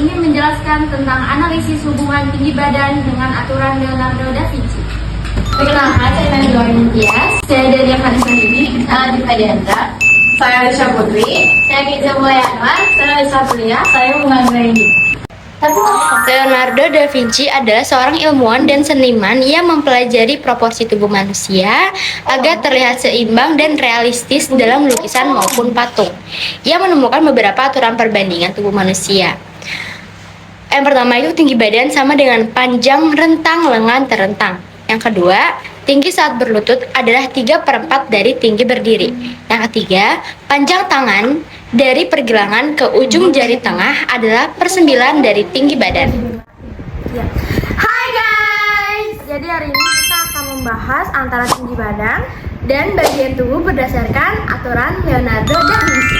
ingin menjelaskan tentang analisis hubungan tinggi badan dengan aturan Leonardo da Vinci. Perkenalkan, saya Najwa Tias. Saya dari Vanessa Dini. Saya Dipa Diandra. Saya Alicia Putri. Saya Giza Mulyanwar. Saya Alicia Putria. Saya Menganggaini. Leonardo da Vinci adalah seorang ilmuwan dan seniman yang mempelajari proporsi tubuh manusia agar terlihat seimbang dan realistis dalam lukisan maupun patung. Ia menemukan beberapa aturan perbandingan tubuh manusia. Yang pertama itu tinggi badan sama dengan panjang rentang lengan terentang. Yang kedua, tinggi saat berlutut adalah 3/4 dari tinggi berdiri. Yang ketiga, panjang tangan dari pergelangan ke ujung jari tengah adalah 1/9 dari tinggi badan. Hai guys, jadi hari ini kita akan membahas antara tinggi badan dan bagian tubuh berdasarkan aturan Leonardo da Vinci.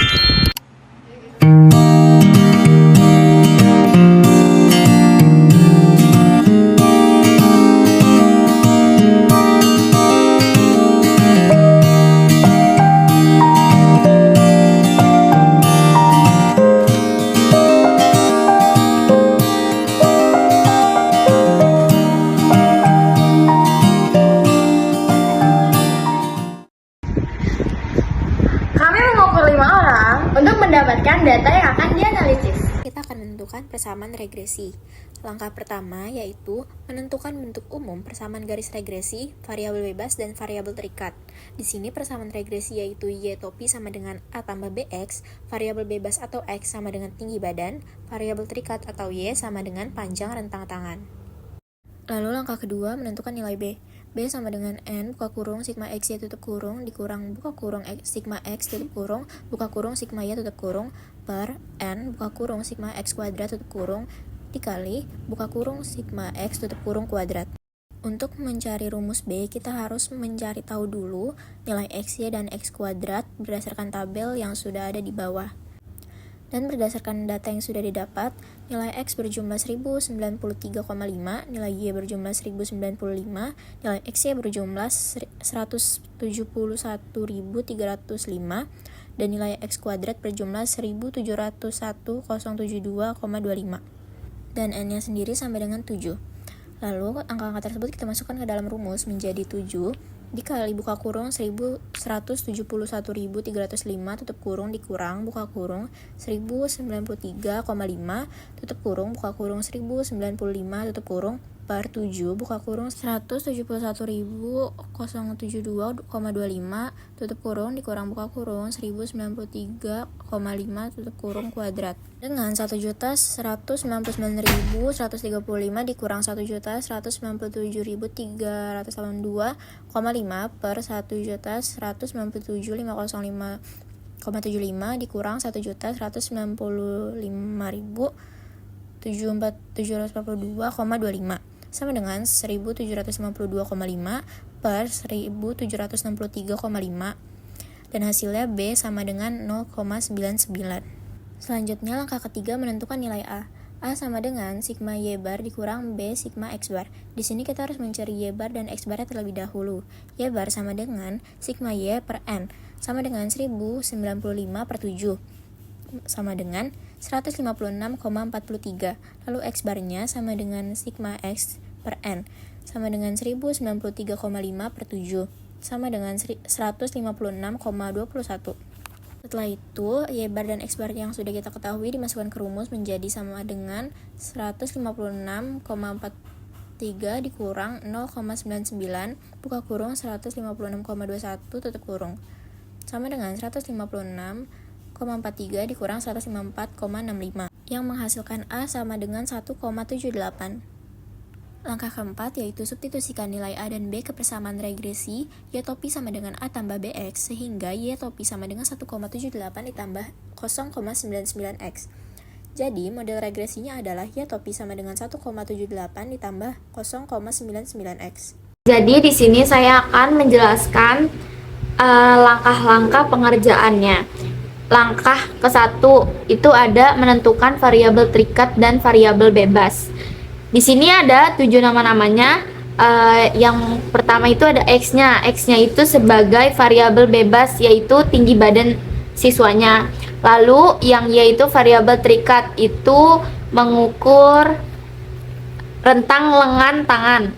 Kami mengukur 5 orang untuk mendapatkan data yang akan dianalisis. Kita akan menentukan persamaan regresi. Langkah pertama yaitu menentukan bentuk umum persamaan garis regresi, variabel bebas, dan variabel terikat. Di sini persamaan regresi yaitu Y topi sama dengan A tambah BX, variabel bebas atau X sama dengan tinggi badan, variabel terikat atau Y sama dengan panjang rentang tangan. Lalu langkah kedua menentukan nilai B. B sama dengan N buka kurung sigma X Y tutup kurung dikurang buka kurung sigma X tutup kurung buka kurung sigma Y tutup kurung per N buka kurung sigma X kuadrat tutup kurung dikali buka kurung sigma X tutup kurung kuadrat. Untuk mencari rumus B, kita harus mencari tahu dulu nilai X, Y, dan X kuadrat berdasarkan tabel yang sudah ada di bawah. Dan berdasarkan data yang sudah didapat, nilai X berjumlah 1093,5, nilai Y berjumlah 1095, nilai XY berjumlah 171.305, dan nilai X kuadrat berjumlah 1701,072,25. Dan N-nya sendiri sama dengan 7. Lalu, angka-angka tersebut kita masukkan ke dalam rumus menjadi 7 dikali buka kurung 171.305 tutup kurung dikurang buka kurung 1093,5 tutup kurung buka kurung 1095 tutup kurung per 7 buka kurung 171.072,25 tutup kurung dikurang buka kurung 1093,5 tutup kurung kuadrat dengan 1.199.135 dikurang 1.197.382,5 per 1.197.505,75 dikurang 1.195.742,25 sama dengan 1.752,5 per 1.763,5 dan hasilnya B sama dengan 0,99. Selanjutnya langkah ketiga menentukan nilai A. A sama dengan sigma Y bar dikurang B sigma X bar. Di sini kita harus mencari Y bar dan X bar terlebih dahulu. Y bar sama dengan sigma Y per N sama dengan 1095 per 7 sama dengan 156,43. Lalu X barnya sama dengan sigma X per N sama dengan 1093,5 per 7 sama dengan 156,21. Setelah itu, Y bar dan X bar yang sudah kita ketahui dimasukkan ke rumus menjadi sama dengan 156,43 dikurang 0,99 buka kurung 156,21 tutup kurung sama dengan 156,43 dikurang 154,65 yang menghasilkan A sama dengan 1,78. Langkah keempat yaitu substitusikan nilai A dan B ke persamaan regresi Y topi sama dengan A tambah BX sehingga Y topi sama dengan 1,78 ditambah 0,99X. Jadi model regresinya adalah Y topi sama dengan 1,78 ditambah 0,99X. Jadi di sini saya akan menjelaskan langkah-langkah pengerjaannya. Langkah ke-1 itu ada menentukan variabel terikat dan variabel bebas. Di sini ada 7 nama-namanya. Yang pertama itu ada X-nya. X-nya itu sebagai variabel bebas yaitu tinggi badan siswanya. Lalu yang Y itu variabel terikat itu mengukur rentang lengan tangan.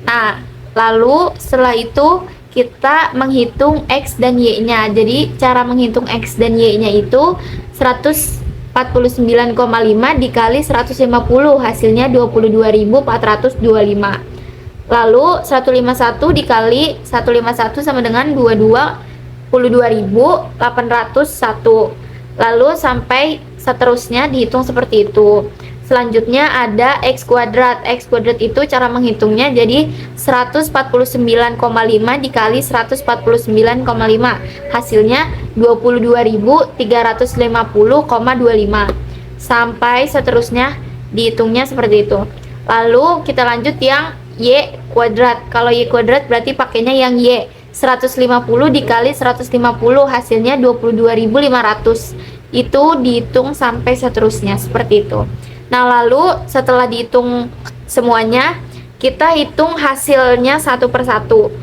Nah, lalu setelah itu kita menghitung X dan Y-nya. Jadi cara menghitung X dan Y-nya itu 149,5 dikali 150, hasilnya 22.425. Lalu 151 dikali 151 sama dengan 22.801. Lalu sampai seterusnya dihitung seperti itu. Selanjutnya ada X kuadrat. X kuadrat itu cara menghitungnya jadi 149,5 dikali 149,5. Hasilnya 22.350,25. Sampai seterusnya dihitungnya seperti itu. Lalu kita lanjut yang Y kuadrat. Kalau Y kuadrat berarti pakainya yang Y. 150 dikali 150, hasilnya 22.500. Itu dihitung sampai seterusnya seperti itu. Nah, lalu setelah dihitung semuanya, kita hitung hasilnya satu persatu.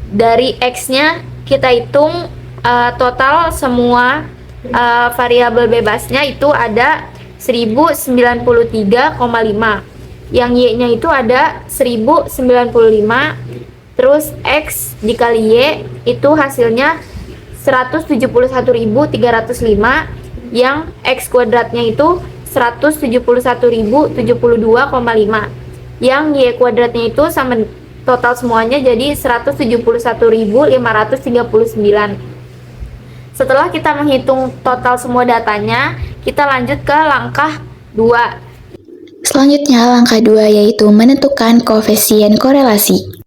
Dari X-nya kita hitung total semua variabel bebasnya itu ada 1093,5. Yang Y-nya itu ada 1095. Terus X dikali Y itu hasilnya 171.305. Yang X kuadratnya itu 171.072,5. Yang Y kuadratnya itu sama total semuanya jadi 171.539. Setelah kita menghitung total semua datanya, kita lanjut ke langkah 2. Selanjutnya, langkah 2 yaitu menentukan koefisien korelasi.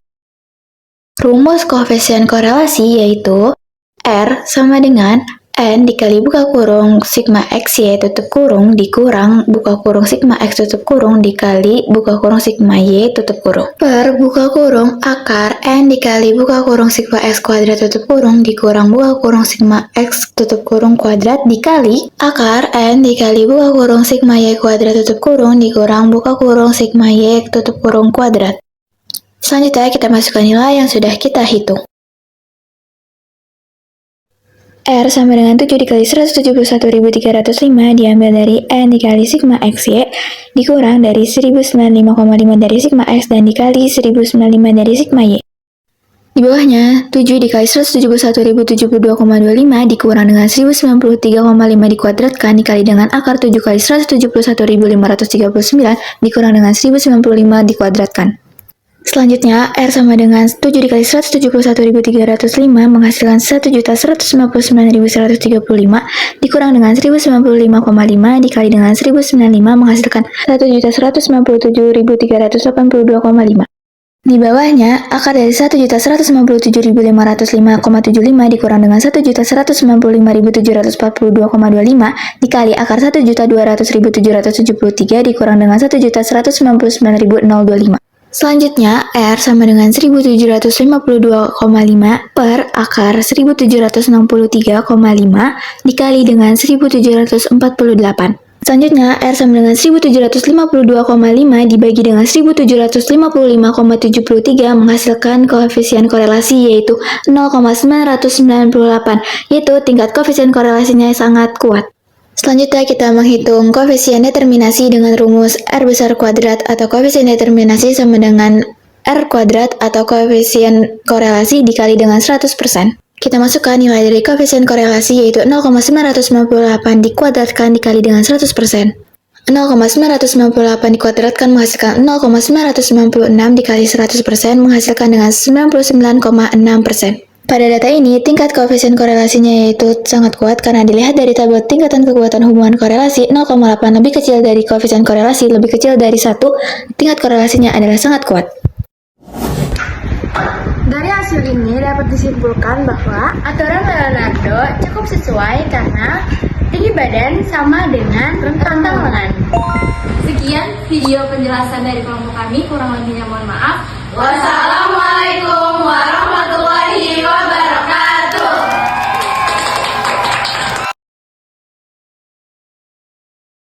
Rumus koefisien korelasi yaitu R sama dengan N dikali buka kurung sigma X Y tutup kurung dikurang buka kurung sigma X tutup kurung dikali buka kurung sigma Y tutup kurung per buka kurung akar N dikali buka kurung sigma X kuadrat tutup kurung dikurang buka kurung sigma X tutup kurung kuadrat dikali akar N dikali buka kurung sigma Y kuadrat tutup kurung dikurang buka kurung sigma Y tutup kurung kuadrat. Selanjutnya kita masukkan nilai yang sudah kita hitung. R sama dengan 7 dikali 171.305 diambil dari N dikali sigma XY dikurang dari 1095,5 dari sigma X dan dikali 1095 dari sigma Y. Di bawahnya 7 dikali 171.072,25 dikurang dengan 1093,5 dikuadratkan dikali dengan akar 7 kali 171.539 dikurang dengan 1095 dikuadratkan. Selanjutnya, R sama dengan 7 dikali 171.305 menghasilkan 1.159.135 dikurang dengan 1095,5 dikali dengan 1095 menghasilkan 1.197.382,5. Di bawahnya, akar dari 1.197.505,75 dikurang dengan 1.195.742,25 dikali akar 1.200.773 dikurang dengan 1.199.025. Selanjutnya, R sama dengan 1752,5 per akar 1763,5 dikali dengan 1748. Selanjutnya, R sama dengan 1752,5 dibagi dengan 1755,73 menghasilkan koefisien korelasi yaitu 0,998, yaitu tingkat koefisien korelasinya sangat kuat. Selanjutnya kita menghitung koefisien determinasi dengan rumus R besar kuadrat atau koefisien determinasi sama dengan R kuadrat atau koefisien korelasi dikali dengan 100%. Kita masukkan nilai dari koefisien korelasi yaitu 0,998 dikuadratkan dikali dengan 100%. 0,998 dikuadratkan menghasilkan 0,996 dikali 100% menghasilkan dengan 99,6%. Pada data ini, tingkat koefisien korelasinya yaitu sangat kuat karena dilihat dari tabel tingkatan kekuatan hubungan korelasi 0,8 lebih kecil dari koefisien korelasi lebih kecil dari 1, tingkat korelasinya adalah sangat kuat. Dari hasil ini dapat disimpulkan bahwa aturan Leonardo cukup sesuai karena tinggi badan sama dengan rentang lengan. Sekian video penjelasan dari kelompok kami, kurang lebihnya mohon maaf. Wassalamualaikum warahmatullahi wabarakatuh.